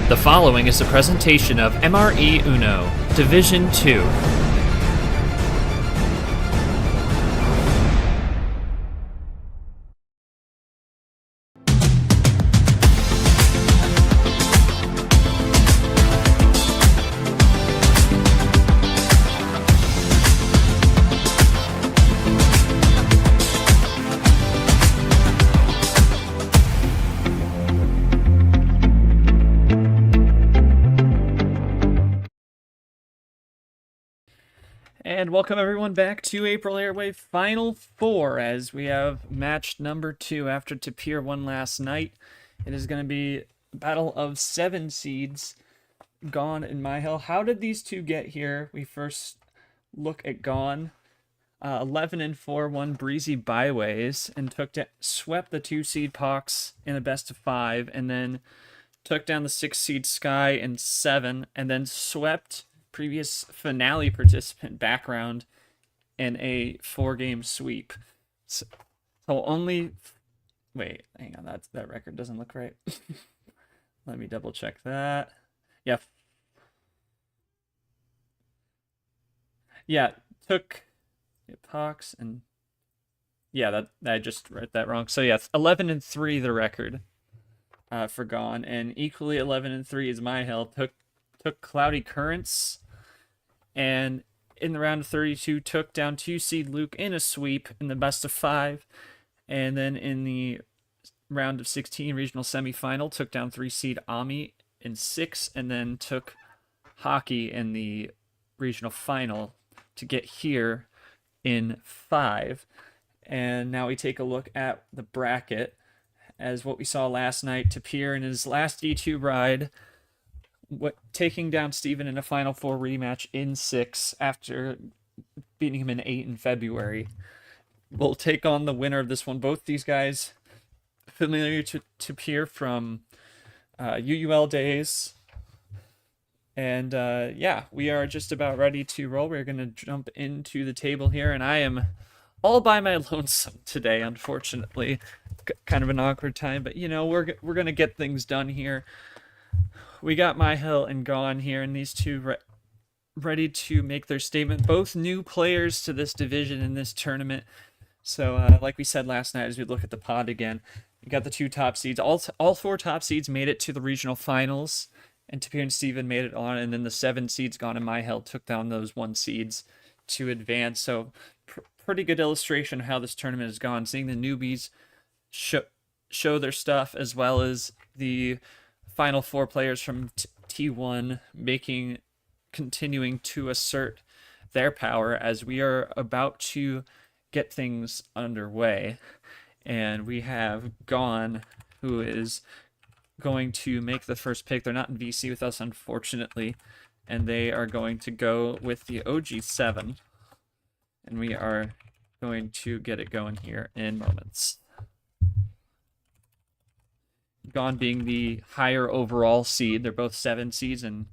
The following is a presentation of MRE Uno, Division 2. And welcome everyone back to April Airwave Final 4 as we have match number 2 after Tapir won last night. It is going to be a battle of 7 seeds, Gone and Mihael. How did these two get here? We first look at Gone. 11-4 won breezy byways and swept the 2 seed Pox in a best of 5, and then took down the 6 seed Sky in 7, and then swept previous finale participant Background in a 4-game sweep. So only... Wait, hang on, that record doesn't look right. Let me double check that. Yeah, took Pox and... Yeah, that I just wrote that wrong. So yeah, it's 11-3 the record for Gone, and equally 11-3 is Mihael. Took Cloudy Currents, and in the round of 32 took down 2 seed Luke in a sweep in the best of 5, and then in the round of 16 regional semifinal took down 3 seed Ami in 6, and then took Hockey in the regional final to get here in 5. And now we take a look at the bracket as what we saw last night. Tapir in his last D2 ride, taking down Steven in a Final 4 rematch in 6 after beating him in 8 in February. We'll take on the winner of this one. Both these guys familiar to Tapir from UUL days. And yeah, we are just about ready to roll. We're going to jump into the table here, and I am all by my lonesome today, unfortunately. Kind of an awkward time, but you know, we're going to get things done here. We got Mihael and Gone here, and these two ready to make their statement. Both new players to this division in this tournament. So, like we said last night, as we look at the pod again, you got the 2 top seeds. All 4 top seeds made it to the regional finals, and Tapir and Steven made it on, and then the 7 seeds, Gone and Mihael, took down those 1 seeds to advance. So, pretty good illustration of how this tournament has gone. Seeing the newbies show their stuff, as well as the Final 4 players from T1 continuing to assert their power as we are about to get things underway. And we have Gone, who is going to make the first pick. They're not in VC with us, unfortunately, and they are going to go with the OG7, and we are going to get it going here in moments. Gone being the higher overall seed. They're both 7 seeds, and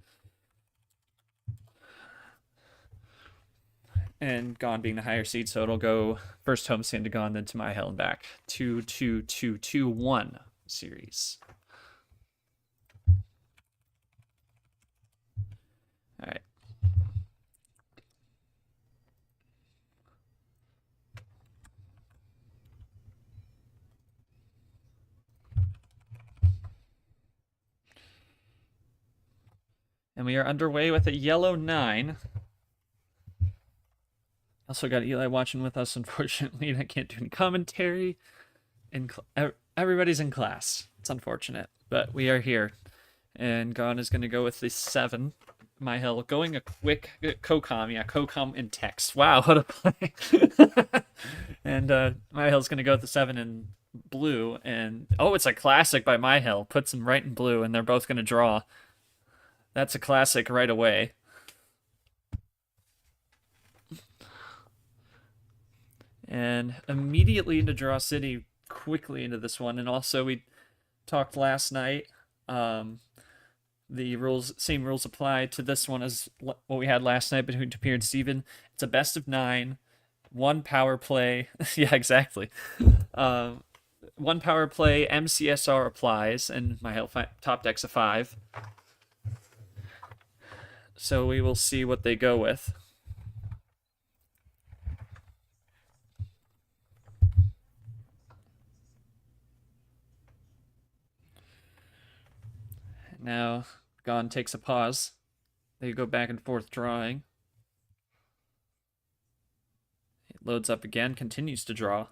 Gone being the higher seed, so it'll go first homestand to Gone, then to Mihael and back. 2-2-2-2-1 series. All right. And we are underway with a yellow 9. Also got Eli watching with us, unfortunately, and I can't do any commentary. Everybody's in class. It's unfortunate, but we are here. And Gone is going to go with the 7. Mihael going a quick COCOM. Yeah, COCOM in text. Wow, what a play. And Mihael's going to go with the 7 in blue. And, oh, it's a classic by Mihael. Puts him right in blue, and they're both going to draw. That's a classic right away. And immediately into Draw City, quickly into this one. And also, we talked last night, the same rules apply to this one as what we had last night between Tapir and Steven. It's a best of 9, 1 power play. Yeah, exactly. 1 power play, MCSR applies, and Mihael top decks a 5. So we will see what they go with. Now, Gone takes a pause. They go back and forth drawing. It loads up again, continues to draw.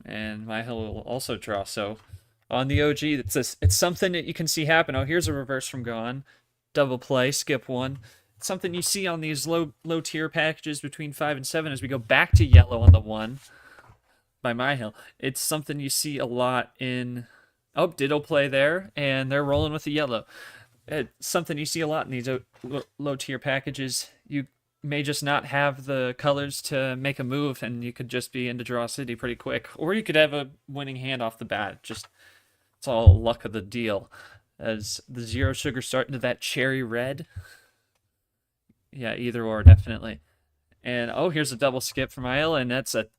And Mihael will also draw. So on the OG, it's something that you can see happen. Oh, here's a reverse from Gone. Double play, skip one. It's something you see on these low tier packages between 5 and 7 as we go back to yellow on the 1 by Mihael. It's something you see a lot in... Oh, ditto play there, and they're rolling with the yellow. It's something you see a lot in these low tier packages. You may just not have the colors to make a move, and you could just be into Draw City pretty quick. Or you could have a winning hand off the bat. Just, it's all luck of the deal. As the Zero Sugar start into that cherry red. Yeah, either or, definitely. And, oh, here's a double skip from Mihael, and that's a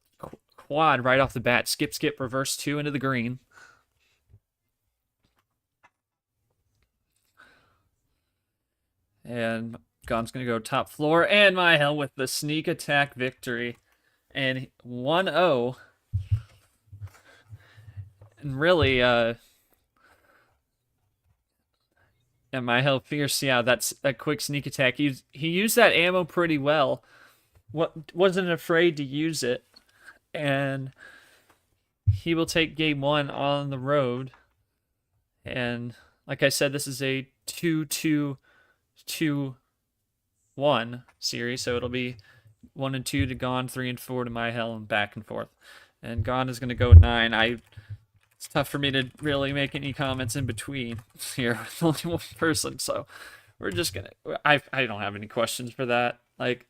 quad right off the bat. Skip, skip, reverse 2 into the green. And Gone's going to go top floor. And Mihael with the sneak attack victory. And 1-0. And really, and Mihael fierce, yeah, that's a quick sneak attack. He used that ammo pretty well. Wasn't afraid to use it. And he will take game 1 on the road. And like I said, this is a 2-2-2-1 series, so it'll be 1 and 2 to Gone, 3 and 4 to Mihael, and back and forth. And Gone is going to go 9. It's tough for me to really make any comments in between here with only one person, so we're just gonna. I don't have any questions for that. Like,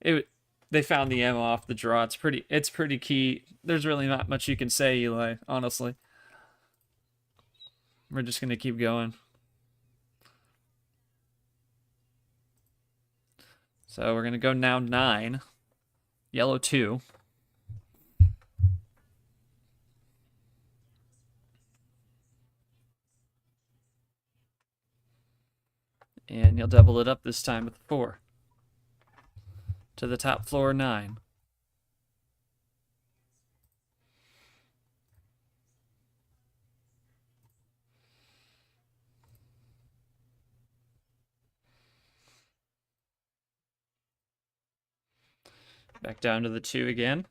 they found the ammo off the draw. It's pretty key. There's really not much you can say, Eli. Honestly, we're just gonna keep going. So we're gonna go now 9, yellow 2. And you'll double it up this time with 4. To the top floor 9. Back down to the 2 again.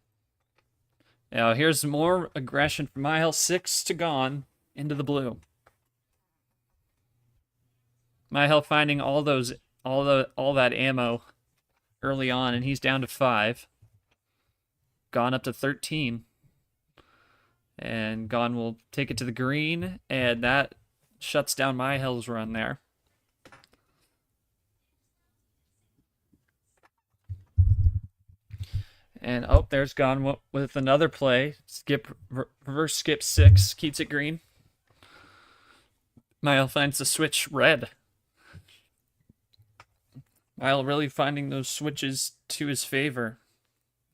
Now here's more aggression from Mihael. 6 to Gone into the blue. Mihael finding all that ammo early on, and he's down to 5. Gone up to 13. And Gone will take it to the green, and that shuts down Mihael's run there. And oh, there's Gone with another play. Reverse skip 6, keeps it green. Mihael finds the switch red. Mihael really finding those switches to his favor.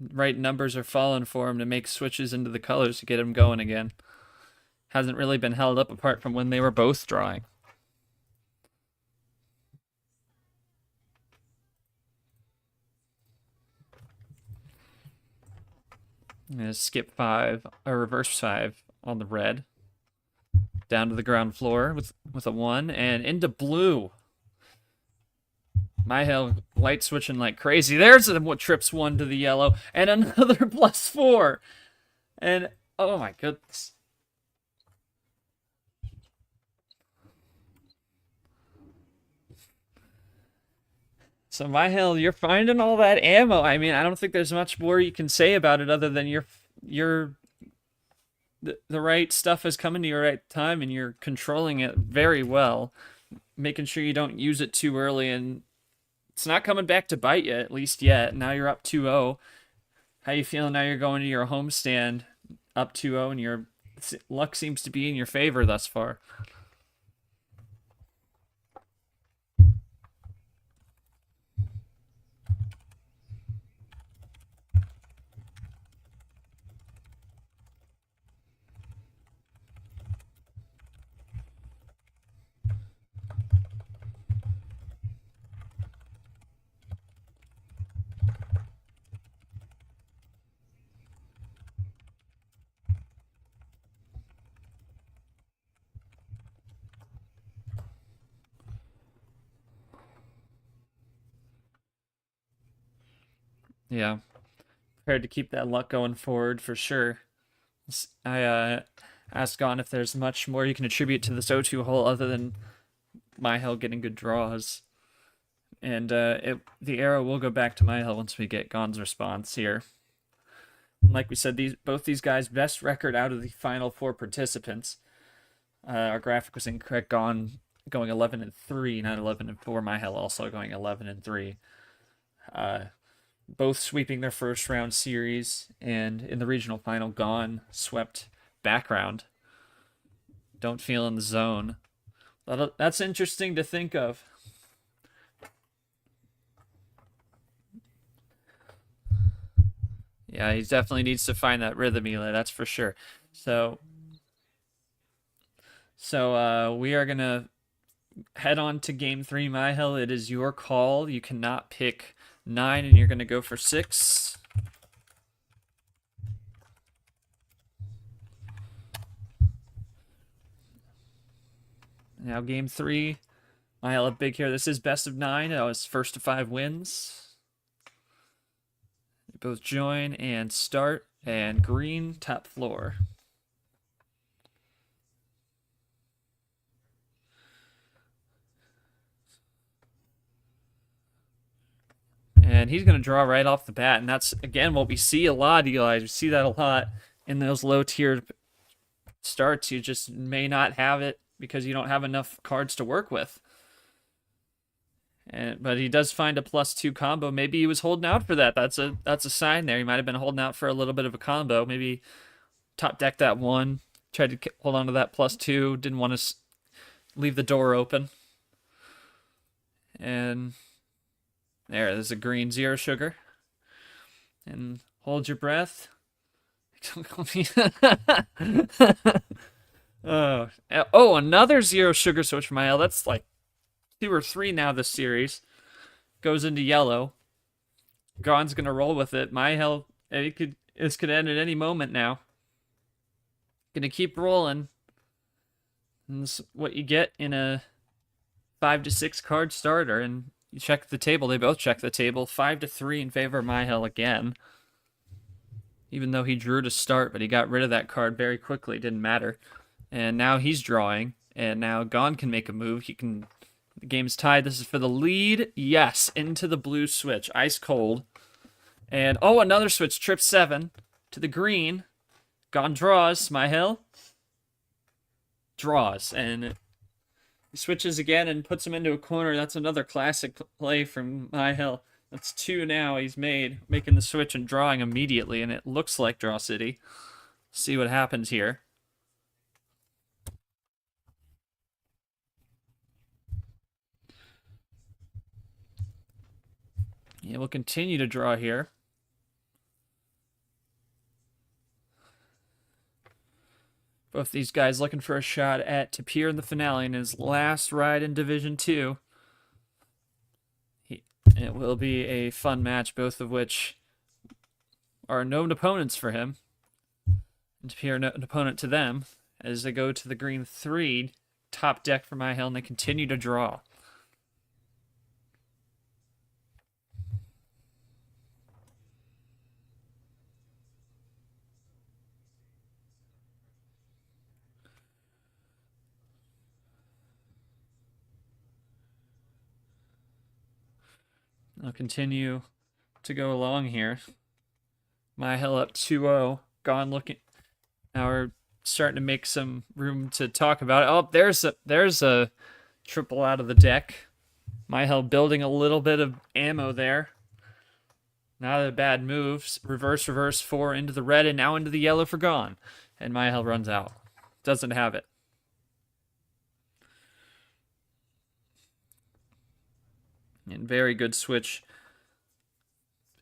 Right numbers are falling for him to make switches into the colors to get him going again. Hasn't really been held up apart from when they were both drawing. Skip 5, or reverse 5 on the red. Down to the ground floor with a 1, and into blue. Mihael light switching like crazy. There's what trips 1 to the yellow, and another +4. And oh my goodness. So Mihael, you're finding all that ammo. I mean, I don't think there's much more you can say about it other than the right stuff is coming to you right time, and you're controlling it very well, making sure you don't use it too early, and it's not coming back to bite you, at least yet. Now you're up 2-0. How you feeling now you're going to your homestand up 2-0, and your luck seems to be in your favor thus far? Yeah, prepared to keep that luck going forward for sure. I asked Gon if there's much more you can attribute to this O2 hole other than Mihael getting good draws. And the arrow will go back to Mihael once we get Gon's response here. And like we said, both these guys' best record out of the final 4 participants. Our graphic was incorrect. Gon going 11-3, not 11-4. Mihael also going 11-3. Both sweeping their first round series, and in the regional final, Gon swept Background. Don't feel in the zone. That's interesting to think of. Yeah, he definitely needs to find that rhythm, Eli, that's for sure. So we are gonna head on to game 3, Mihael. It is your call. You cannot pick 9, and you're gonna go for 6. Now game 3. Mihael up big here. This is best of 9. That was first to 5 wins. Both join and start, and green top floor. And he's going to draw right off the bat, and that's, again, what we see a lot, Eli. We see that a lot in those low-tiered starts. You just may not have it because you don't have enough cards to work with. But he does find a +2 combo.Maybe he was holding out for that. That's a sign there. He might have been holding out for a little bit of a combo. Maybe top deck that 1, tried to hold on to that +2, didn't want to leave the door open. And there's a green 0 sugar. And hold your breath. Oh, another 0 sugar switch for Mihael. That's like 2 or 3 now this series. Goes into yellow. Gon's gonna roll with it. Mihael, this could end at any moment now. Gonna keep rolling. And this is what you get in a 5 to 6 card starter. And you check the table. They both check the table. 5-3 in favor of Mihael again. Even though he drew to start, but he got rid of that card very quickly. Didn't matter. And now he's drawing. And now Gon can make a move. The game's tied. This is for the lead. Yes, into the blue switch. Ice cold. And, oh, another switch. Trip 7 to the green. Gon draws. Mihael draws. And he switches again and puts him into a corner. That's another classic play from Mihael. That's 2 now he's making the switch and drawing immediately. And it looks like Draw City. See what happens here. Yeah, we'll continue to draw here. Both these guys looking for a shot to appear in the finale in his last ride in Division 2. It will be a fun match, both of which are known opponents for him. And to appear an opponent to them as they go to the green 3, top deck for Mihael, and they continue to draw. I'll continue to go along here. Mihael up 2-0. Gon looking. Now we're starting to make some room to talk about it. Oh, there's a triple out of the deck. Mihael building a little bit of ammo there. Not a bad move. Reverse, 4 into the red and now into the yellow for Gon. And Mihael runs out. Doesn't have it. And very good switch.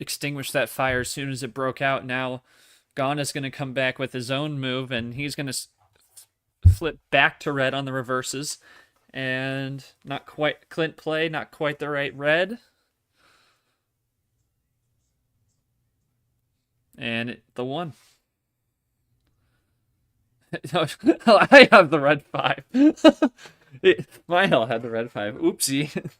Extinguished that fire as soon as it broke out. Now Gon is going to come back with his own move, and he's going to flip back to red on the reverses. And not quite Clint play, not quite the right red. And the 1. I have the red 5. Mihael had the red 5. Oopsie.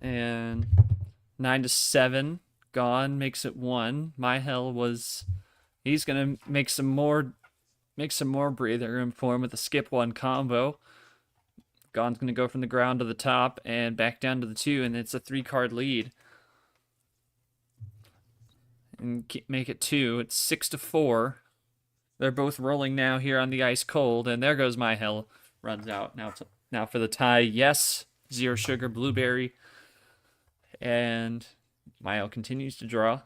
And 9-7. Gone makes it 1. Mihael was... He's going to make some more breather room for him with a skip 1 combo. Gone's going to go from the ground to the top and back down to the 2, and it's a 3-card lead. And make it 2. It's 6-4. They're both rolling now here on the ice cold, and there goes Mihael. Runs out. Now for the tie. Yes. 0 sugar blueberry. And Mihael continues to draw.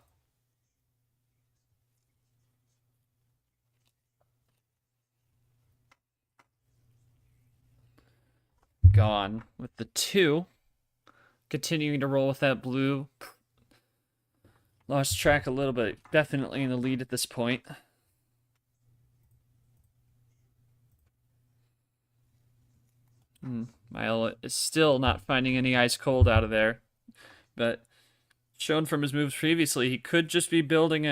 Gone with the 2. Continuing to roll with that blue. Lost track a little bit. Definitely in the lead at this point. Mihael is still not finding any ice cold out of there. But shown from his moves previously, he could just be building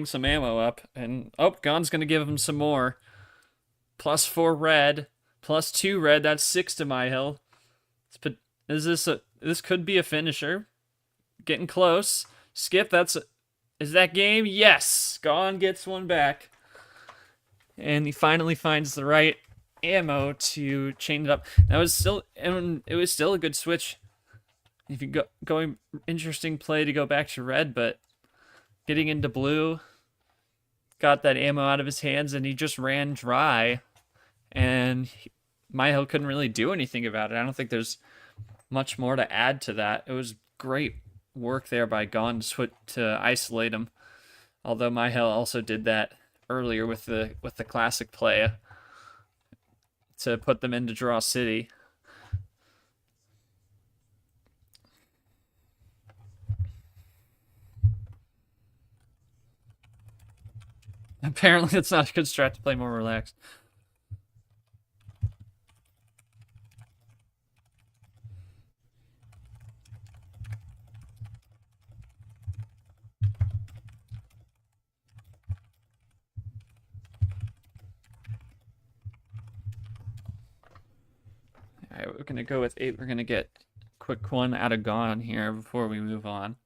some ammo up. And Gone's going to give him some more. +4 red. +2 red. That's 6 to Mihael. This could be a finisher. Getting close. Skip, is that game? Yes! Gone gets one back. And he finally finds the right ammo to chain it up. It was still a good switch. If you going interesting play to go back to red, but getting into blue, got that ammo out of his hands, and he just ran dry. And Mihael couldn't really do anything about it. I don't think there's much more to add to that. It was great work there by Gone to isolate him. Although Mihael also did that earlier with the classic play to put them into draw city. Apparently, it's not a good strat to play more relaxed. Alright, we're going to go with 8. We're going to get a quick one out of Gone here before we move on.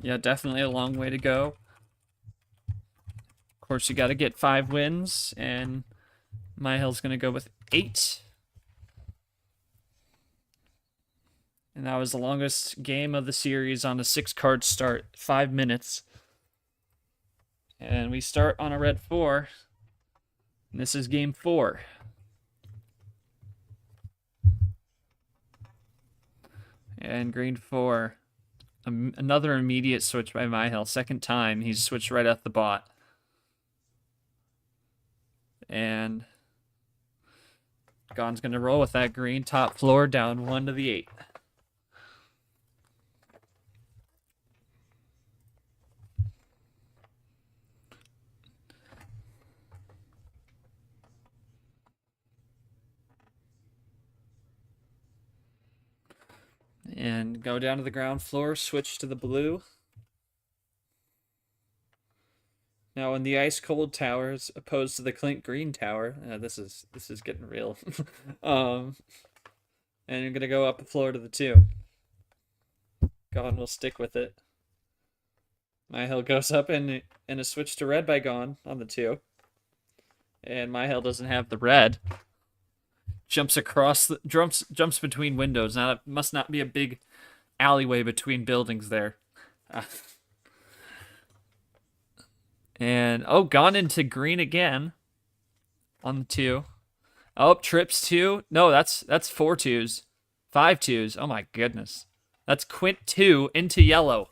Yeah, definitely a long way to go. Of course, you got to get 5 wins, and Mihael's going to go with 8. And that was the longest game of the series on a 6-card start, 5 minutes. And we start on a red 4. And this is game 4. And green 4. Another immediate switch by Mihael. Second time, he's switched right at the bot. And Gone's going to roll with that green. Top floor, down 1 to the 8. And go down to the ground floor, switch to the blue. Now in the ice cold towers, opposed to the Clint green tower, this is getting real. And you're gonna go up a floor to the 2. Gone will stick with it. Mihael goes up and a switch to red by Gone on the 2. And Mihael doesn't have the red. Jumps between windows. Now it must not be a big alleyway between buildings there. And Gone into green again on the 2. Trips 2. No, that's 4 2s. 5 2s. Oh my goodness. That's Quint 2 into yellow.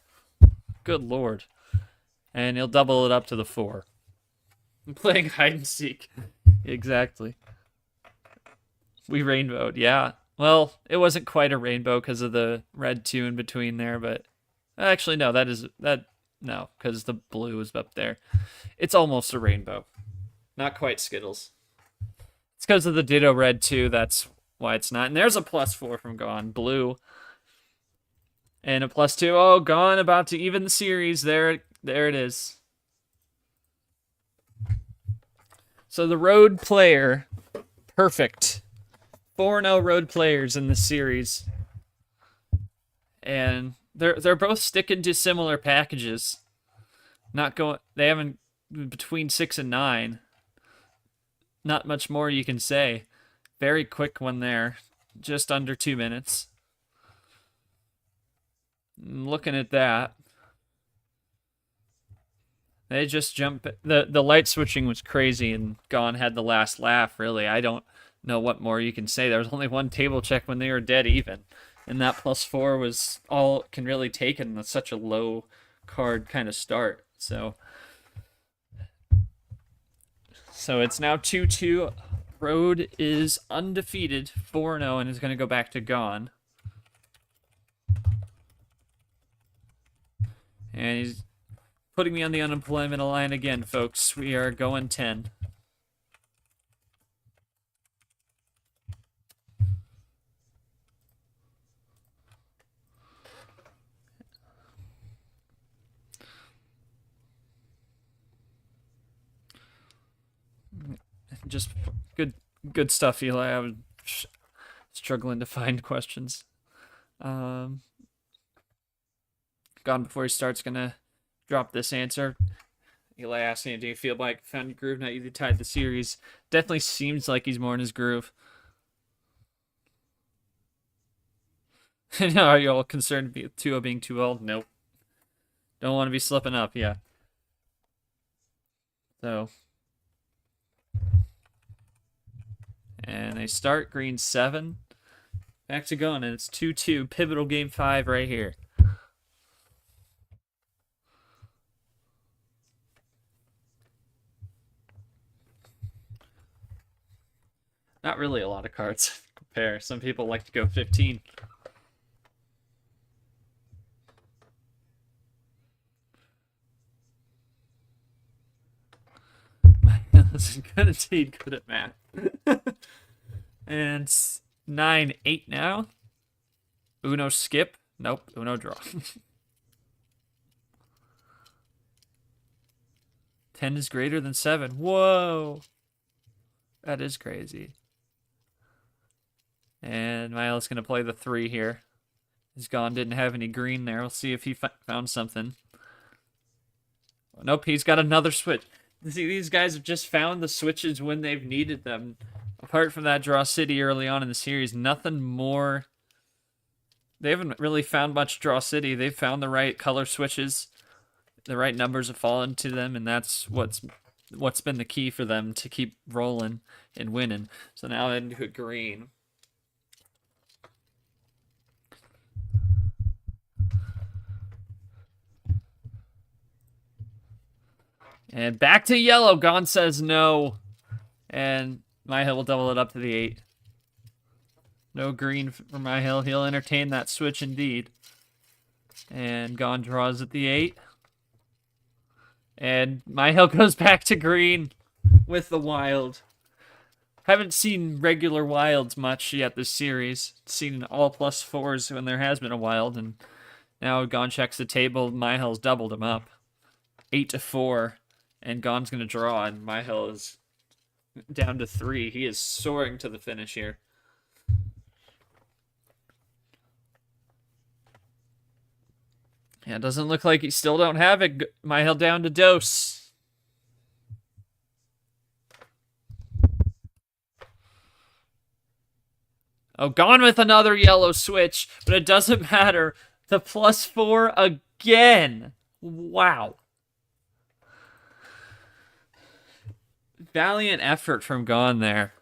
Good lord. And he'll double it up to the 4. I'm playing hide and seek. Exactly. We rainbowed, yeah. Well, it wasn't quite a rainbow because of the red 2 in between there, but actually no, no, because the blue was up there. It's almost a rainbow. Not quite Skittles. It's because of the ditto red 2 that's why it's not. And there's a +4 from Gone. Blue. And a +2. Oh, Gone about to even the series. There it is. So the road player, perfect. 4-0 road players in this series. And they're both sticking to similar packages. They haven't between 6 and 9. Not much more you can say. Very quick one there. Just under 2 minutes. Looking at that. They just jump. The light switching was crazy, and Gone had the last laugh, really. I don't know what more you can say. There was only one table check when they were dead even. And that +4 was all it can really take in such a low card kind of start. So it's now 2-2. Road is undefeated, 4-0, and is going to go back to Gone. And he's putting me on the unemployment line again, folks. We are going 10. Just good stuff, Eli. I was struggling to find questions. Gone before he starts, gonna drop this answer. Eli asked me, do you feel like found your groove now you tied the series? Definitely seems like he's more in his groove. Are you all concerned with 2-0 being too old? Nope. Don't want to be slipping up, yeah. So. And they start green 7. Back to Gone, and it's 2-2. Pivotal game 5 right here. Not really a lot of cards to compare. Some people like to go 15. This is good indeed. Good at math. And 9-8 now. Uno skip. Nope. Uno draw. 10 is greater than 7. Whoa. That is crazy. And Mihael's going to play the 3 here. He's gone. Didn't have any green there. We'll see if he found something. Nope. He's got another switch. See, these guys have just found the switches when they've needed them. Apart from that draw city early on in the series, nothing more. They haven't really found much draw city. They've found the right color switches. The right numbers have fallen to them, and that's what's been the key for them to keep rolling and winning. So now into a green. And back to yellow. Gone says no. And Mihael will double it up to the 8. No green for Mihael. He'll entertain that switch indeed. And Gone draws at the 8. And Mihael goes back to green with the wild. Haven't seen regular wilds much yet this series. Seen all +4s when there has been a wild. And now Gone checks the table. Mihael's doubled him up. 8-4. And Gone's going to draw, and Mihael is down to 3. He is soaring to the finish here. Yeah, it doesn't look like he still don't have it. Mihael down to dose. Oh, Gone with another yellow switch, but it doesn't matter. The +4 again. Wow. Valiant effort from Gone there.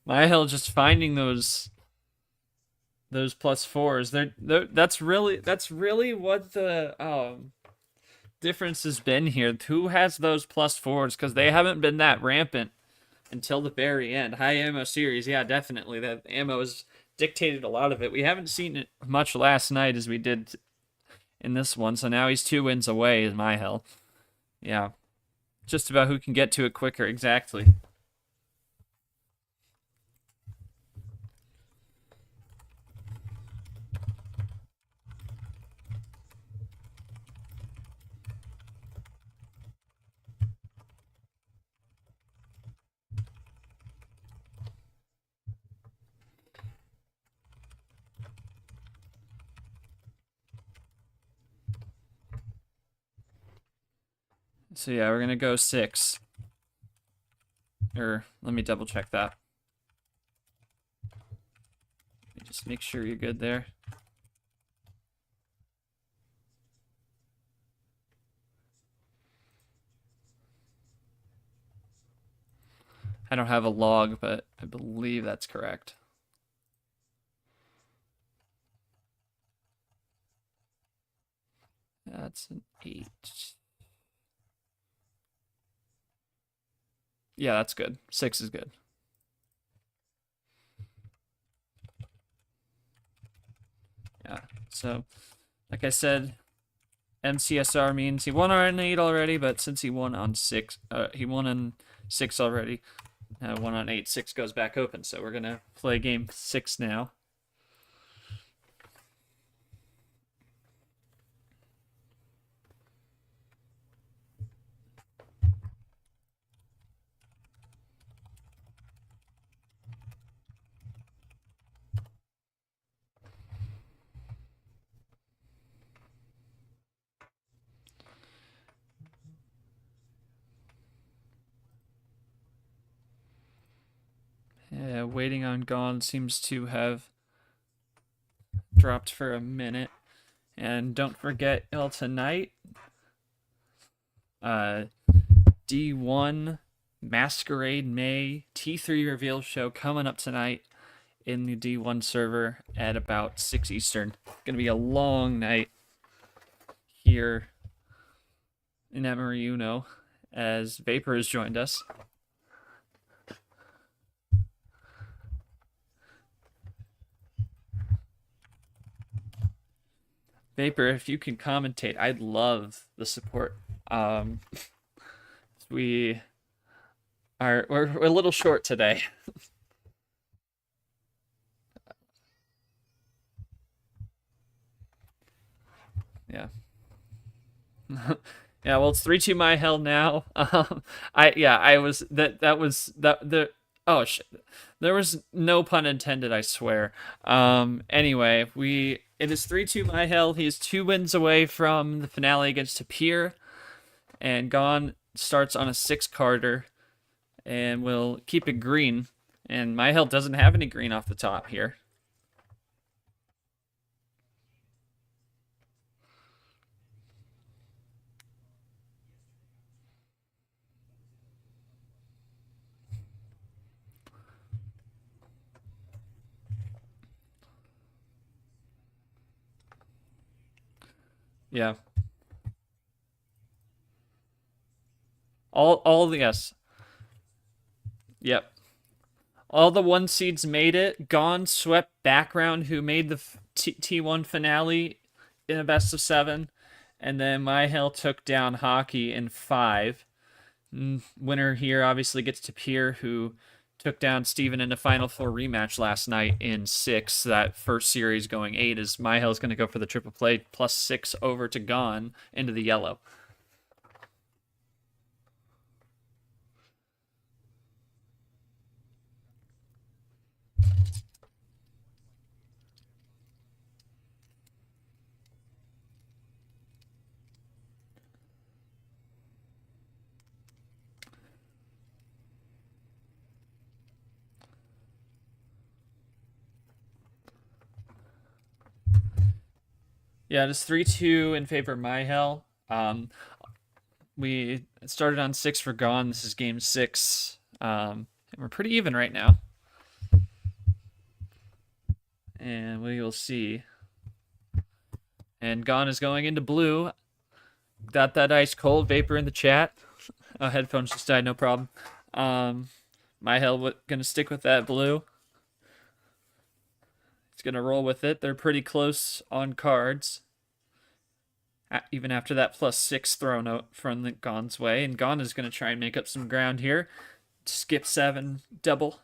Mihael just finding those +4s. That's really what the difference has been here. Who has those +4s? Because they haven't been that rampant until the very end. High ammo series, yeah, definitely. That ammo has dictated a lot of it. We haven't seen it much last night as we did in this one. So now he's 2 wins away, is Mihael. Yeah. Just about who can get to it quicker, exactly. So yeah, we're gonna go 6. Or let me double check that. Just make sure you're good there. I don't have a log, but I believe that's correct. That's an 8. Yeah, that's good. 6 is good. Yeah, so like I said, MCSR means he won on 8 already, but since he won on 6, he won on 6 already. 1 on 8, 6 goes back open. So we're gonna play game 6 now. Waiting on Gone seems to have dropped for a minute. And don't forget, tonight, D1 Masquerade May T3 reveal show coming up tonight in the D1 server at about 6 Eastern. Gonna be a long night here in MRE as Vapor has joined us. Vapor, if you can commentate, I'd love the support. We're a little short today. Yeah. Yeah, well, it's 3-2 Mihael now. Oh shit. There was no pun intended, I swear. Anyway, it is 3-2 Mihael. He is 2 wins away from the finale against Tapir. And Gone starts on a 6-carder and will keep it green. And Mihael doesn't have any green off the top here. Yeah. Yes. Yep. All the 1 seeds made it. Gone swept Background, who made the T1 finale in a best of 7. And then Mihael took down Hockey in 5. Winner here obviously gets Tapir, who took down Steven in a Final 4 rematch last night in 6. That first series going 8 is Mihael's going to go for the triple play plus 6 over to Gone into the yellow. Yeah, it is 3-2 in favor of Mihael. We started on 6 for Gone. This is game 6. And we're pretty even right now. And we will see. And Gone is going into blue. Got that ice cold Vapor in the chat. Oh, headphones just died, no problem. Mihael gonna stick with that blue. He's gonna roll with it. They're pretty close on cards. Even after that plus 6 thrown out from the Gone's way. And Gone is gonna try and make up some ground here. Skip 7, double.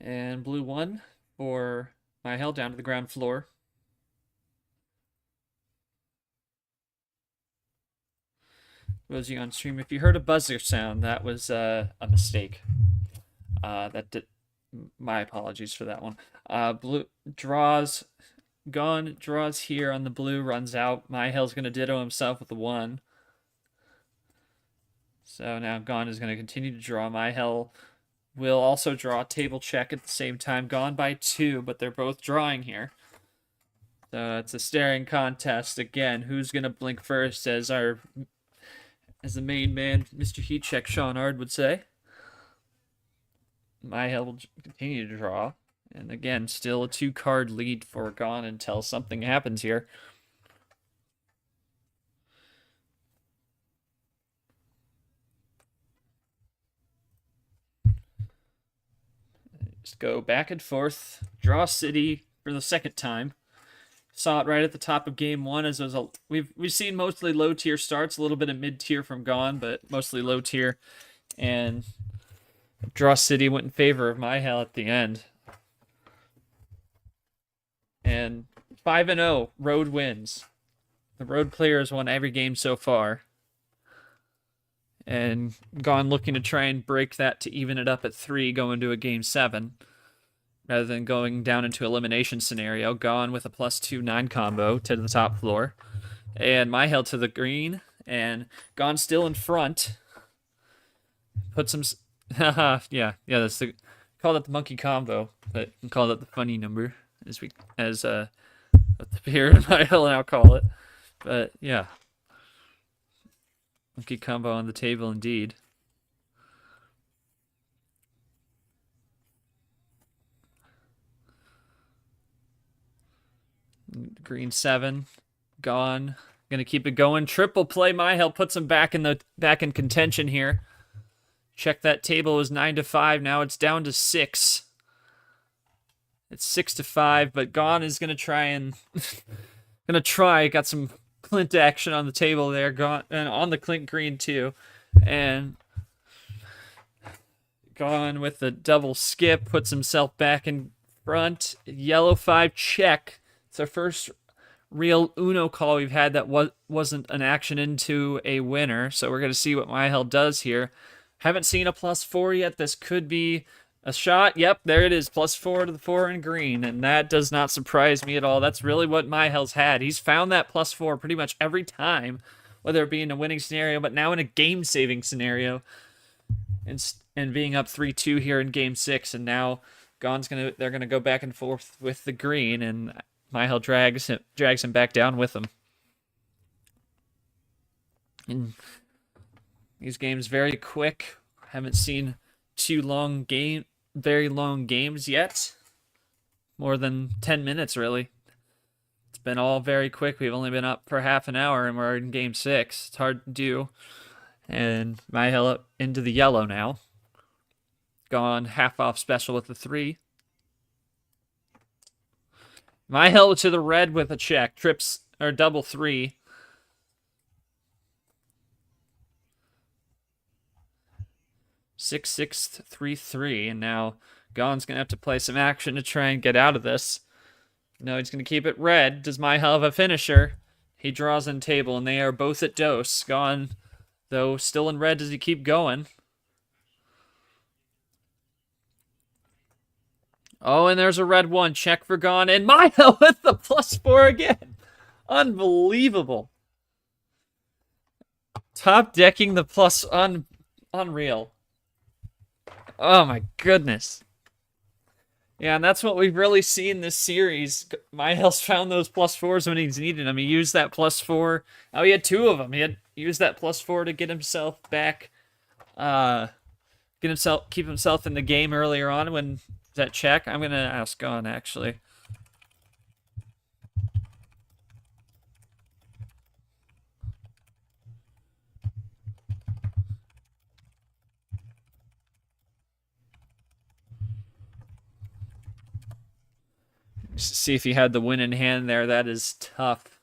And blue 1 for Mihael down to the ground floor. Rosie on stream. If you heard a buzzer sound, that was a mistake. My apologies for that one. Blue draws Gone draws here on the blue, runs out. Mihael's going to ditto himself with the 1. So now Gone is going to continue to draw. Mihael will also draw table check at the same time. Gone by 2, but they're both drawing here. So it's a staring contest again. Who's going to blink first, as the main man, Mr. Heat Check Sean Ard would say. Mihael will continue to draw. And again, still a 2-card lead for Gone until something happens here. Just go back and forth. Draw City for the second time. Saw it right at the top of game 1 as we've seen mostly low tier starts, a little bit of mid tier from Gone, but mostly low tier. And Draw City went in favor of Mihael at the end. And 5-0, road wins. The road players won every game so far. And Gone looking to try and break that to even it up at 3 going to a game 7. Rather than going down into elimination scenario. Gone with a +2 9 combo to the top floor. And Mihael to the green. And Gone still in front. Put some... yeah, that's the... Call that the monkey combo. But you can call that the funny number. As here in Mihael now call it. But yeah. Monkey combo on the table indeed. Green 7. Gone. Gonna keep it going. Triple play. Mihael puts him back in contention here. Check that table. It was 9-5. Now it's down to 6. It's 6-5, but Gone is gonna try. Got some Clint action on the table there. Gone and on the Clint green too, and Gone with the double skip puts himself back in front. Yellow 5 check. It's our first real Uno call we've had that wasn't an action into a winner. So we're gonna see what Mihael does here. Haven't seen a +4 yet. This could be a shot. Yep, there it is. +4 to the 4 in green. And that does not surprise me at all. That's really what Mihael's had. He's found that +4 pretty much every time, whether it be in a winning scenario, but now in a game-saving scenario. And being up 3-2 here in game 6. And now they're gonna go back and forth with the green, and Mihael drags him back down with him. And these games very quick. Haven't seen very long games yet. More than 10 minutes, really. It's been all very quick. We've only been up for half an hour, and we're in game 6. It's hard to do. And Mihael up into the yellow now. Gone half off special with the 3. Mihael to the red with a check. Trips, or double 3. Six, 6, 3, 3, and now Gone's gonna have to play some action to try and get out of this. No, he's gonna keep it red. Does Mihael have a finisher? He draws on table, and they are both at dose. Gone, though, still in red. Does he keep going? Oh, and there's a red 1. Check for Gone, and Mihael with the +4 again. Unbelievable. Top decking the plus unreal. Oh my goodness. Yeah, and that's what we've really seen this series. Mihael's found those +4s when he's needed them. He used that +4. Oh, he had 2 of them. He had used that +4 to get himself back, keep himself in the game earlier on when that check. I'm gonna ask Gone actually. See if he had the win in hand there. That is tough.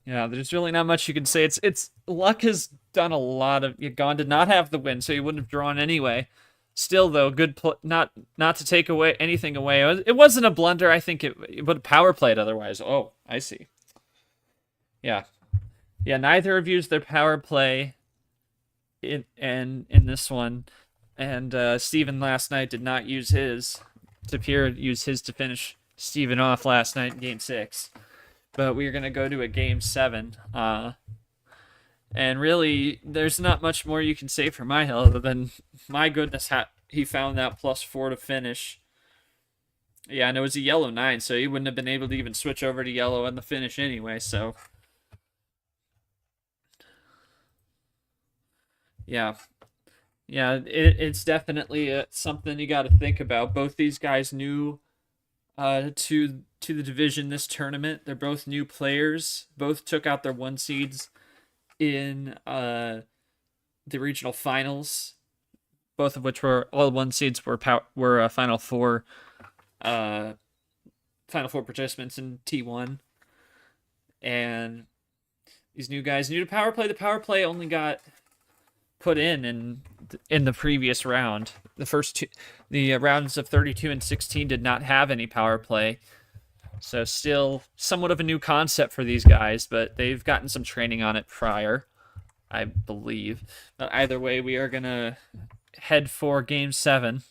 Yeah, there's really not much you can say. It's luck has done a lot of. Gone did not have the win, so he wouldn't have drawn anyway. Still, though, good. Not to take away anything away. It wasn't a blunder. I think it would have power played otherwise. Oh, I see. Yeah, Neither have used their power play. In this one, And Steven last night did not use his. Tapir used his to finish Steven off last night in Game 6. But we're going to go to a Game 7. And really, there's not much more you can say for Mihael other than, my goodness, he found that +4 to finish. Yeah, and it was a yellow 9, so he wouldn't have been able to even switch over to yellow in the finish anyway, so. Yeah. Yeah, it's definitely something you got to think about. Both these guys new to the division this tournament. They're both new players. Both took out their 1 seeds in the regional finals. Both of which were all 1 seeds were Final Four participants in T1. And these new guys new to power play. The power play only got put in the previous round. The first two, the rounds of 32 and 16 did not have any power play. So still somewhat of a new concept for these guys, but they've gotten some training on it prior, I believe. But either way, we are going to head for Game 7.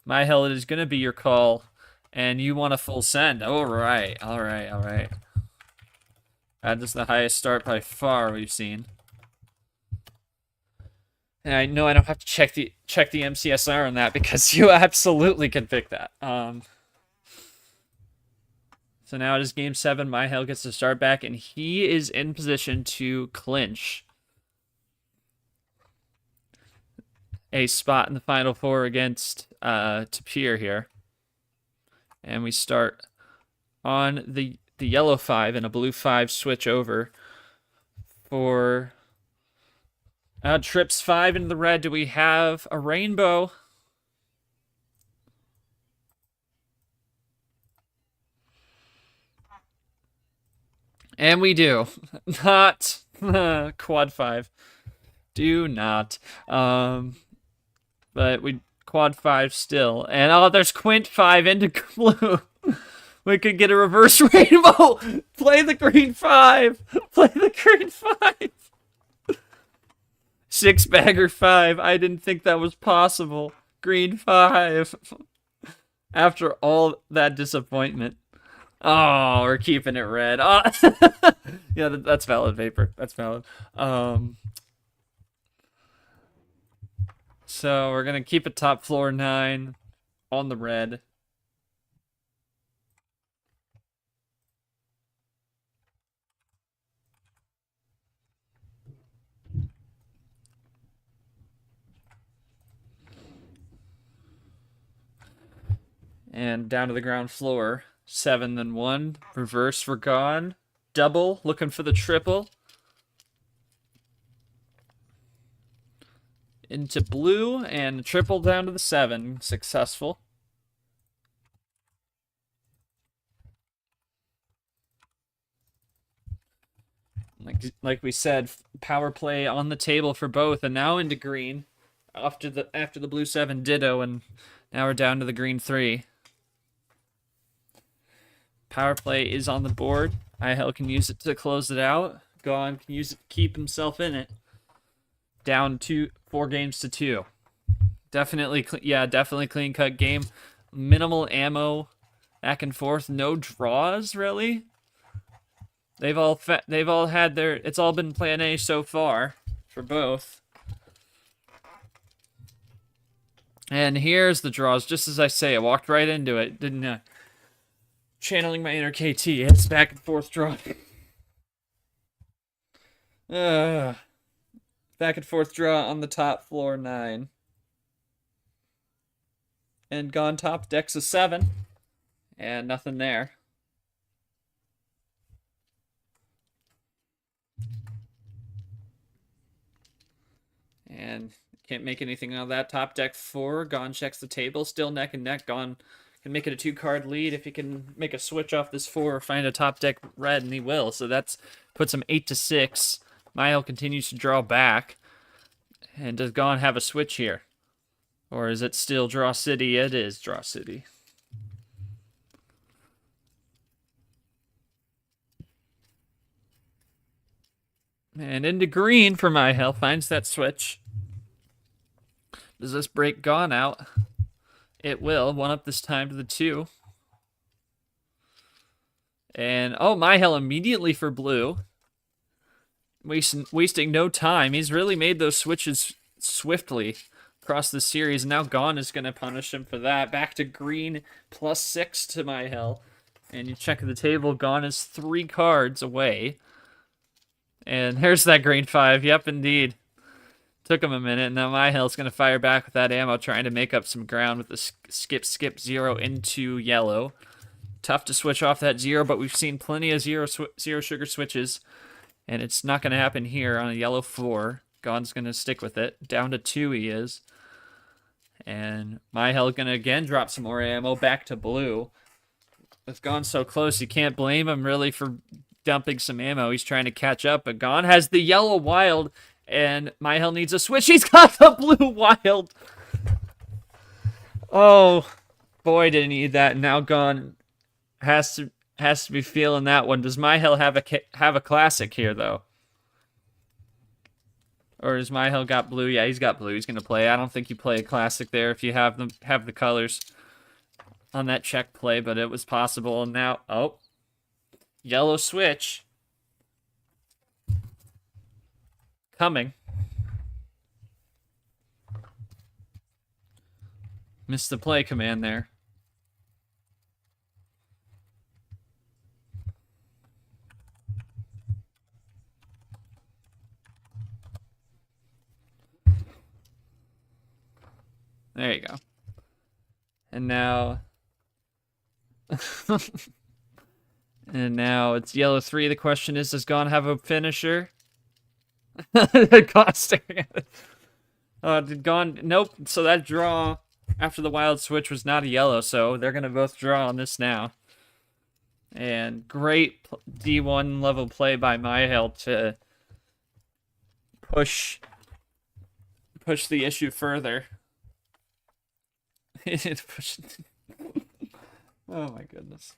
Mihael, it is going to be your call, and you want a full send. All right. That is the highest start by far we've seen. And I know I don't have to check the MCSR on that because you absolutely can pick that. So now it is Game 7. Mihael gets to start back, and he is in position to clinch a spot in the Final Four against Tapir here. And we start on the yellow 5 and a blue 5 switch over for trips 5 into the red. Do we have a rainbow? And we do. Not quad 5. Do not. But we quad 5 still. And there's quint 5 into blue. We could get a reverse rainbow. Play the green 5. Play the green 5. 6-bagger 5. I didn't think that was possible. Green 5. After all that disappointment. Oh, we're keeping it red. Oh. Yeah, that's valid, Vapor. That's valid. So we're going to keep it top floor 9 on the red. And down to the ground floor. 7 then 1. Reverse, we're gone. Double, looking for the triple. Into blue, and triple down to the 7. Successful. Like we said, power play on the table for both, and now into green. After the blue 7 ditto, and now we're down to the green 3. Power play is on the board. Mihael can use it to close it out. Gon can use it to keep himself in it. Down 4 games to 2. Definitely clean cut game. Minimal ammo, back and forth. No draws really. They've all had their. It's all been Plan A so far for both. And here's the draws. Just as I say, I walked right into it. Didn't. Channeling my inner KT. It's back and forth draw. Back and forth draw on the top floor 9. And gone top decks a 7. And nothing there. And can't make anything out of that. Top deck 4. Gon checks the table. Still neck and neck. Gon can make it a 2-card lead if he can make a switch off this 4 or find a top deck red, and he will. So that's puts him 8 to 6. Mihael continues to draw back. And does Gon have a switch here? Or is it still Draw City? It is Draw City. And into green for Mihael. Finds that switch. Does this break Gone out? It will. 1 up this time to the 2. And, oh, Mihael immediately for blue. Wasting no time. He's really made those switches swiftly across the series. Now Gone is going to punish him for that. Back to green, +6 to Mihael. And you check the table, Gone is 3 cards away. And there's that green 5. Yep, indeed. Took him a minute, and now Mihael's going to fire back with that ammo, trying to make up some ground with the skip 0 into yellow. Tough to switch off that 0, but we've seen plenty of zero sugar switches, and it's not going to happen here on a yellow 4. Gone's going to stick with it. Down to 2 he is. And Mihael going to again drop some more ammo back to blue. With Gone so close, you can't blame him really for dumping some ammo. He's trying to catch up, but Gone has the yellow wild, and Mihael needs a switch. He's got the blue wild. Oh, boy, did he need that. Now Gone has to be feeling that one. Does Mihael have a classic here, though? Or has Mihael got blue? Yeah, he's got blue. He's going to play. I don't think you play a classic there if you have the colors on that check play, but it was possible. And now, oh, yellow switch coming. Missed the play command there. There you go. And now... and now it's yellow 3. The question is, does Gone have a finisher? Gone staring at it. Did Gone... Nope. So that draw after the wild switch was not a yellow, so they're going to both draw on this now. And great D1 level play by Mihael to push the issue further. Oh my goodness.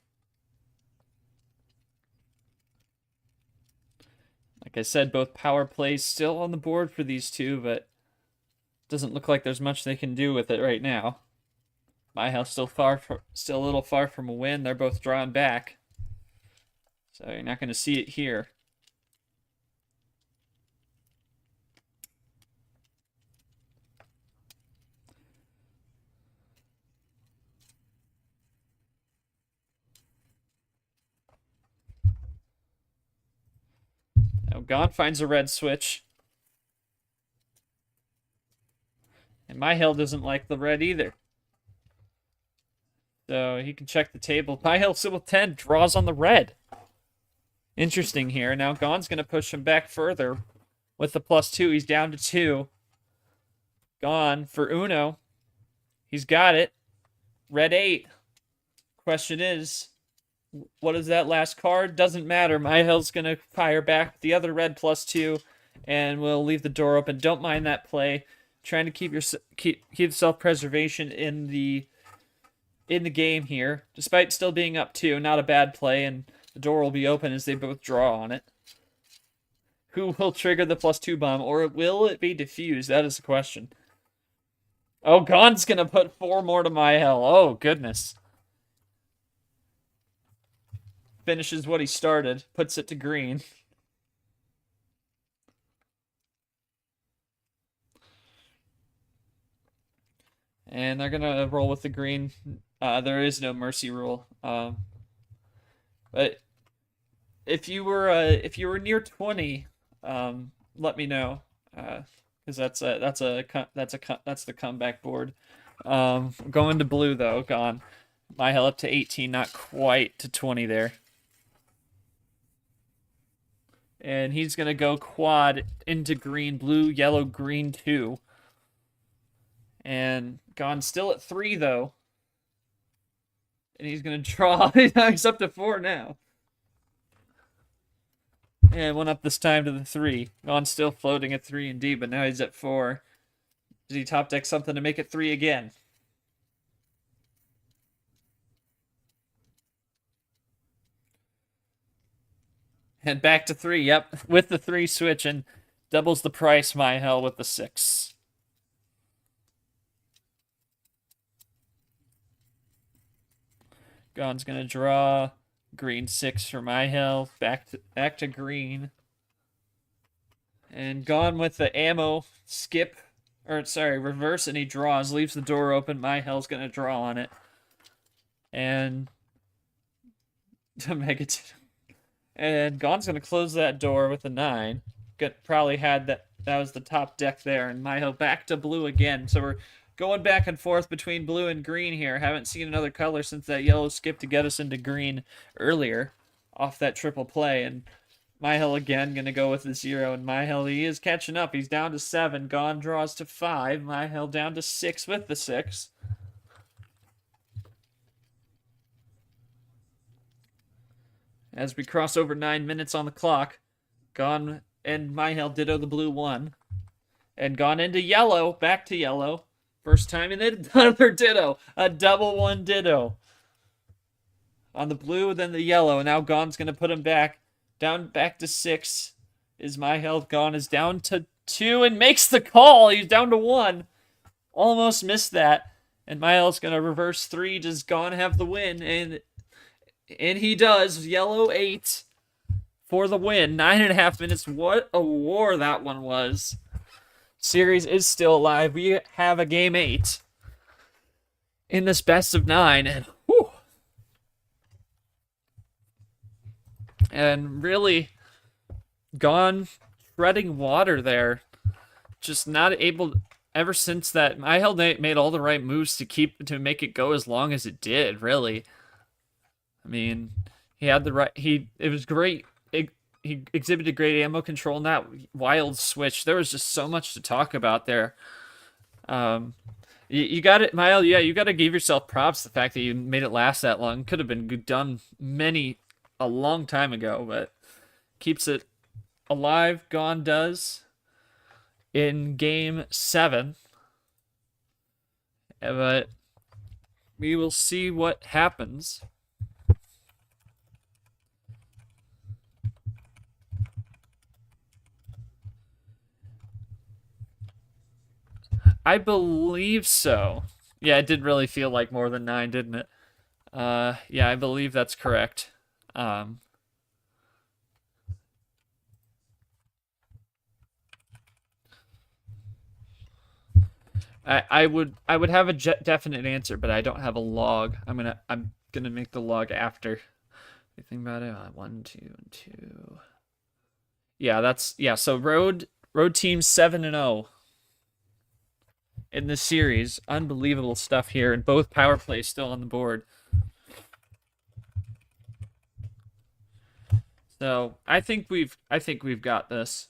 Like I said, both power plays still on the board for these two, but doesn't look like there's much they can do with it right now. Mihael still a little far from a win. They're both drawn back, so you're not going to see it here. Now Gone finds a red switch. And Mihael doesn't like the red either. So he can check the table. Mihael still with 10, draws on the red. Interesting here. Now Gone's going to push him back further with the +2. He's down to 2. Gone for Uno. He's got it. Red 8. Question is, what is that last card? Doesn't matter. Mihael's going to fire back the other red +2, and we'll leave the door open. Don't mind that play. Trying to keep self-preservation in the game here, despite still being up 2. Not a bad play, and the door will be open as they both draw on it. Who will trigger the +2 bomb, or will it be defused? That is the question. Oh, Gone's going to put 4 more to Mihael. Oh, goodness. Finishes what he started, puts it to green. And they're going to roll with the green. There is no mercy rule. But if you were near 20, let me know, because that's the comeback board. Going to blue though, Gone. Mihael up to 18, not quite to 20 there. And he's gonna go quad into green, blue, yellow, green 2. And Gone still at 3 though. And he's gonna draw. He's up to 4 now. And 1 up this time to the 3. Gone still floating at 3 indeed, but now he's at 4. Does he top deck something to make it 3 again? And back to 3, yep. With the 3 switch and doubles the price, Mihael with the 6. Gone's gonna draw. Green 6 for Mihael. Back to green. And Gone with the ammo skip, or sorry, reverse, and he draws, leaves the door open. Mihael's gonna draw on it. And and Gone's gonna close that door with a 9. Probably had that was the top deck there, and Mihael back to blue again. So we're going back and forth between blue and green here. Haven't seen another color since that yellow skip to get us into green earlier off that triple play. And Mihael again going to go with the 0. And Mihael, he is catching up. He's down to 7. Gone draws to 5. Mihael down to 6 with the 6. As we cross over 9 minutes on the clock, Gone and Mihael ditto the blue 1. And Gone into yellow, back to yellow. First time, and then another ditto. A double 1 ditto. On the blue, then the yellow. And now Gone's going to put him back. Down back to 6 is Mihael. Gone is down to 2 and makes the call. He's down to 1. Almost missed that. And Mihael's going to reverse 3. Does Gone have the win? And he does. Yellow 8 for the win. 9.5 minutes. What a war that one was. Series is still alive. We have a game 8 in this best of 9. And whew. And really, Gone treading water there. Just not able, ever since that, Mihael made all the right moves to make it go as long as it did, really. I mean, he had the right, it was great. He exhibited great ammo control in that wild switch. There was just so much to talk about there. You got it, Mihael. Yeah, you got to give yourself props. The fact that you made it last that long could have been done a long time ago, but keeps it alive. Gone does in game 7, but we will see what happens. I believe so. Yeah, it did really feel like more than 9, didn't it? Yeah, I believe that's correct. I would have a definite answer, but I don't have a log. I'm gonna make the log after. You think about it. 1, 2, and 2. Yeah, so road team 7-0 in this series. Unbelievable stuff here, and both power plays still on the board. So I think we've got this.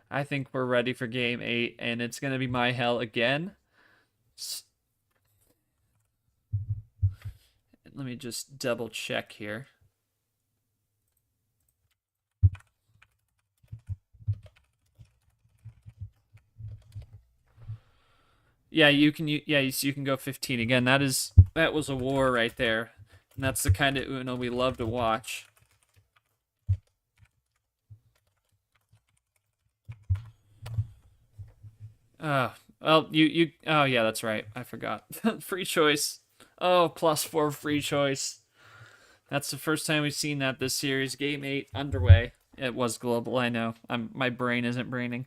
I think we're ready for game 8, and it's gonna be Mihael again. Let me just double check here. Yeah, you can go 15 again. That was a war right there. And that's the kind of Uno we love to watch. Well, oh yeah, that's right. I forgot. Free choice. Oh, +4 free choice. That's the first time we've seen that this series. Game 8 underway. It was global, I know. My brain isn't braining.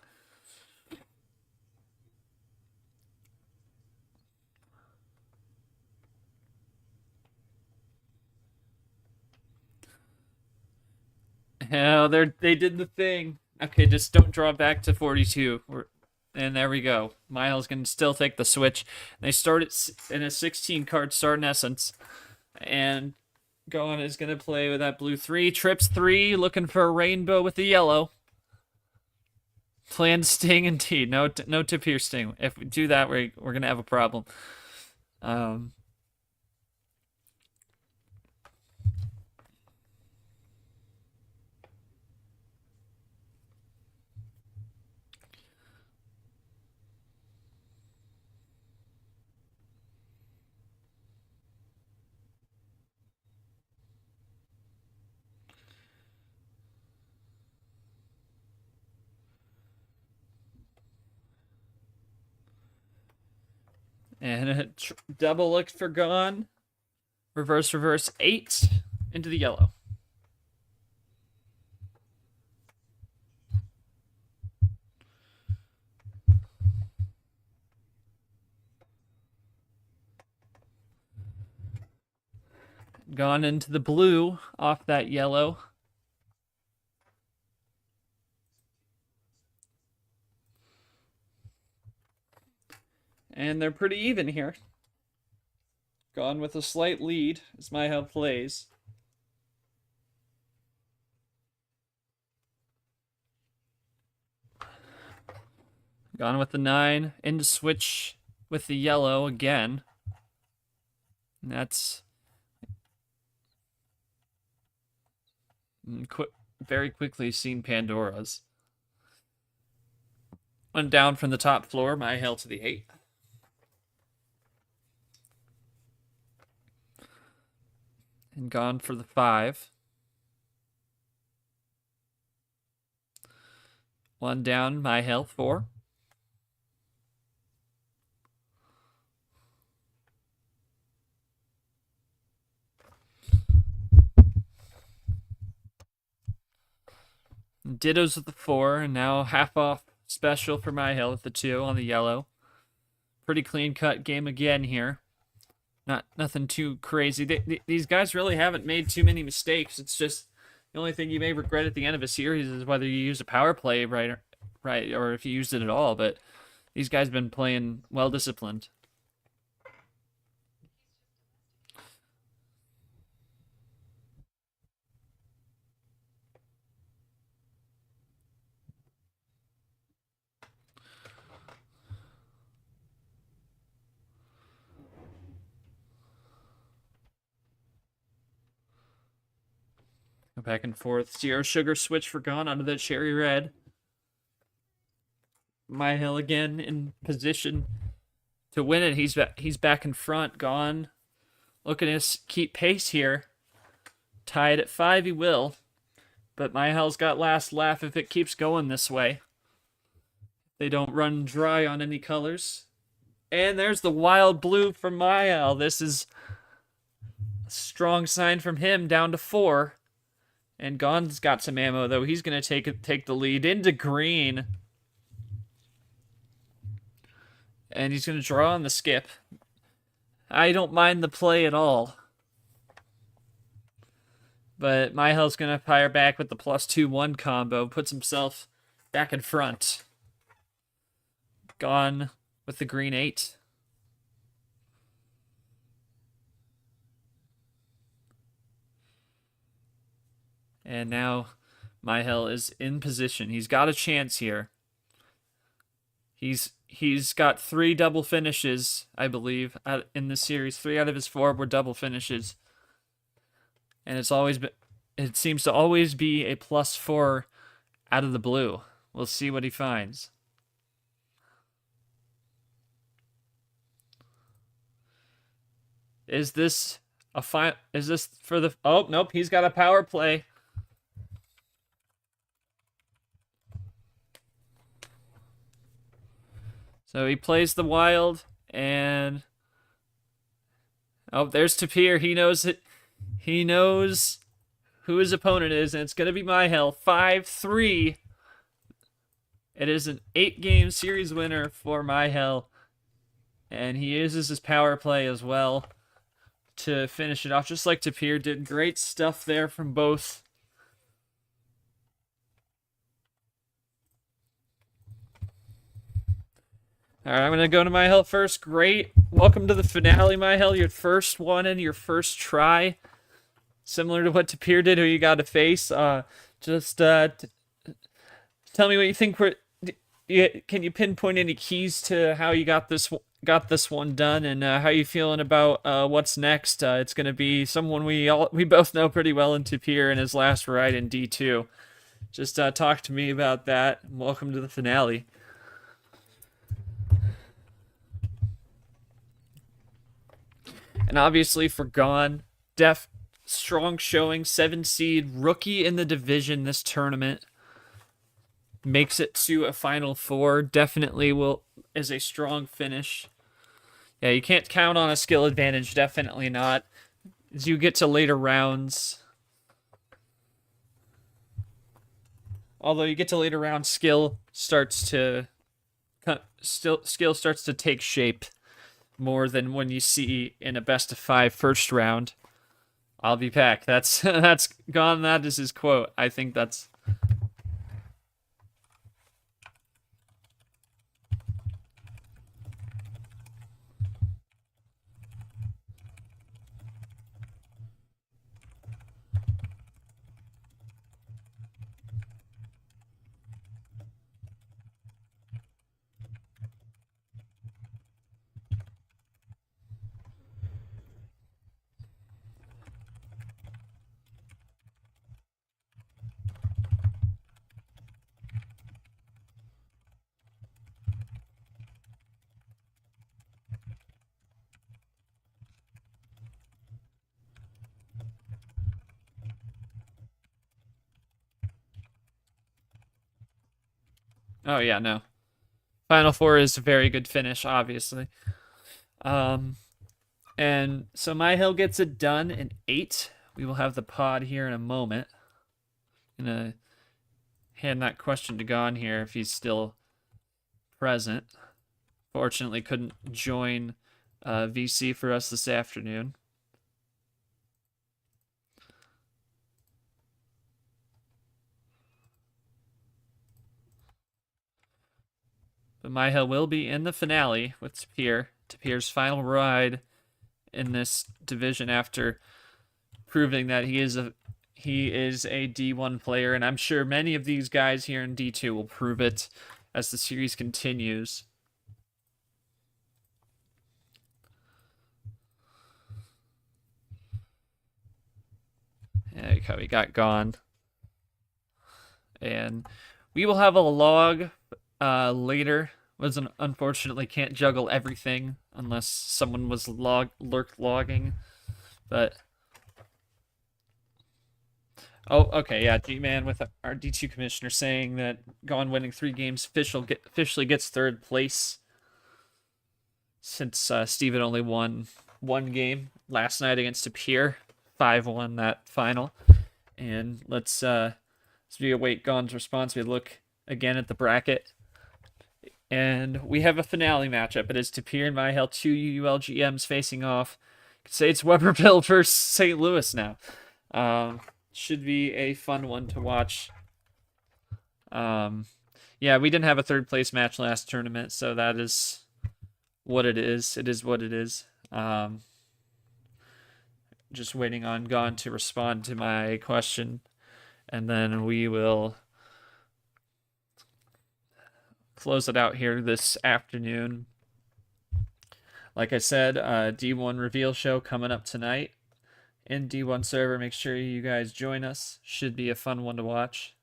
Oh, they did the thing. Okay, just don't draw back to 42. And there we go. Mihael's going to still take the switch. They start it in a 16-card start in essence. And Gone is going to play with that blue 3. Trips 3, looking for a rainbow with the yellow. Plan sting indeed. No tip here sting. If we do that, we're going to have a problem. And a double look for Gone. Reverse, reverse, 8 into the yellow. Gone into the blue off that yellow. And they're pretty even here. Gone with a slight lead as Mihael plays. Gone with the 9. Into switch with the yellow again. And that's very quickly seen Pandora's. One down from the top floor, Mihael to the 8. And gone for the 5. One down, Mihael, 4. Dittos with the 4, and now half off special for Mihael with the 2 on the yellow. Pretty clean cut game again here. Nothing too crazy. These guys really haven't made too many mistakes. It's just the only thing you may regret at the end of a series is whether you use a power play right, or if you used it at all. But these guys have been playing well disciplined. Go back and forth. Zero sugar switch for Gone onto the cherry red. Mihael again in position to win it. He's back in front. Gone looking to keep pace here. Tied at 5 he will. But Mihael's got last laugh if it keeps going this way. They don't run dry on any colors. And there's the wild blue from Mihael. This is a strong sign from him, down to 4. And Gone's got some ammo, though. He's going to take the lead into green. And he's going to draw on the skip. I don't mind the play at all. But Mihael's going to fire back with the +2/1 combo. Puts himself back in front. Gone with the green 8. And now Mihael is in position. He's got a chance here. He's got 3 double finishes, I believe, in this series. 3 out of his 4 were double finishes. And it seems to always be a +4 out of the blue. We'll see what he finds. Is this for the... Oh, nope, he's got a power play. So he plays the wild, and... Oh, there's Tapir. He knows it. He knows who his opponent is, and it's going to be Mihael. 5-3. It is an 8-game series winner for Mihael, and he uses his power play as well to finish it off, just like Tapir did. Great stuff there from both. All right, I'm going to go to Mihael first. Great. Welcome to the finale, Mihael. Your first one and your first try. Similar to what Tapir did, who you got to face. Tell me what you think. Can you pinpoint any keys to how you got this one done, and how you feeling about what's next? It's going to be someone we both know pretty well in Tapir in his last ride in D2. Just talk to me about that. Welcome to the finale. And obviously for Gone, strong showing, 7 seed, rookie in the division this tournament. Makes it to a Final Four. Definitely is a strong finish. Yeah, you can't count on a skill advantage, definitely not. as you get to later rounds, although you get to later rounds, skill starts to take shape more than when you see in a best of 5 first round. I'll be back. That's gone. That is his quote. I think that's. Oh yeah, no. Final Four is a very good finish, obviously. And so Mihael gets it done in 8. We will have the pod here in a moment. Gonna hand that question to Gon here if he's still present. Fortunately, couldn't join VC for us this afternoon. But Mihael will be in the finale with Tapir. Tapir's final ride in this division after proving that he is a D1 player, and I'm sure many of these guys here in D2 will prove it as the series continues. Yeah, we got Gone. And we will have a log later. Unfortunately can't juggle everything unless someone was logging. But oh, okay, yeah, G-Man with our D2 commissioner saying that Gone winning 3 games officially gets 3rd place, since Steven only won 1 game last night against Tapir. 5-1 that final. And let's as we await Gone's response, we look again at the bracket. And we have a finale matchup. It is Tapir and Mihael, 2 ULGMs facing off. You could say it's Weberville versus St. Louis now. Should be a fun one to watch. Yeah, we didn't have a 3rd place match last tournament, so that is what it is. It is what it is. Just waiting on Gone to respond to my question, and then we will close it out here this afternoon. Like I said, D1 reveal show coming up tonight in D1 server. Make sure you guys join us. Should be a fun one to watch.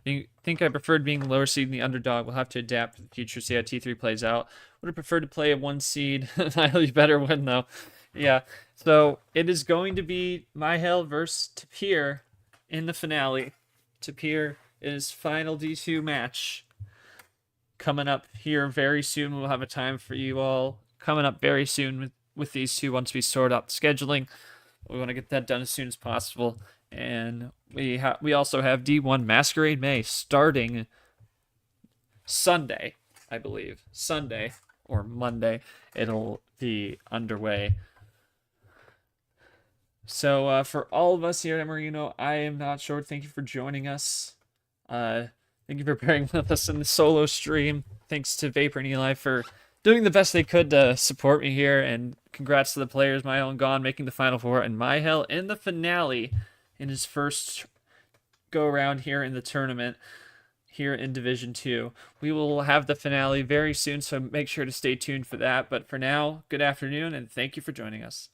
Think I preferred being lower seed in the underdog. We'll have to adapt in the future, see how T3 plays out. Would have preferred to play a 1 seed. Mihael, you better win, though. Yeah, so it is going to be Mihael versus Tapir in the finale. Tapir is final D2 match coming up here very soon. We'll have a time for you all coming up very soon with these two once we sort out the scheduling. We want to get that done as soon as possible. And we also have D1 Masquerade May starting Sunday, I believe. Sunday or Monday, it'll be underway. So for all of us here at MRE, I am not short. Thank you for joining us. Thank you for bearing with us in the solo stream. Thanks to Vapor and Eli for doing the best they could to support me here. And congrats to the players, Mihael and Gone making the Final Four, and Mihael in the finale in his first go-around here in the tournament here in Division 2. We will have the finale very soon, so make sure to stay tuned for that. But for now, good afternoon, and thank you for joining us.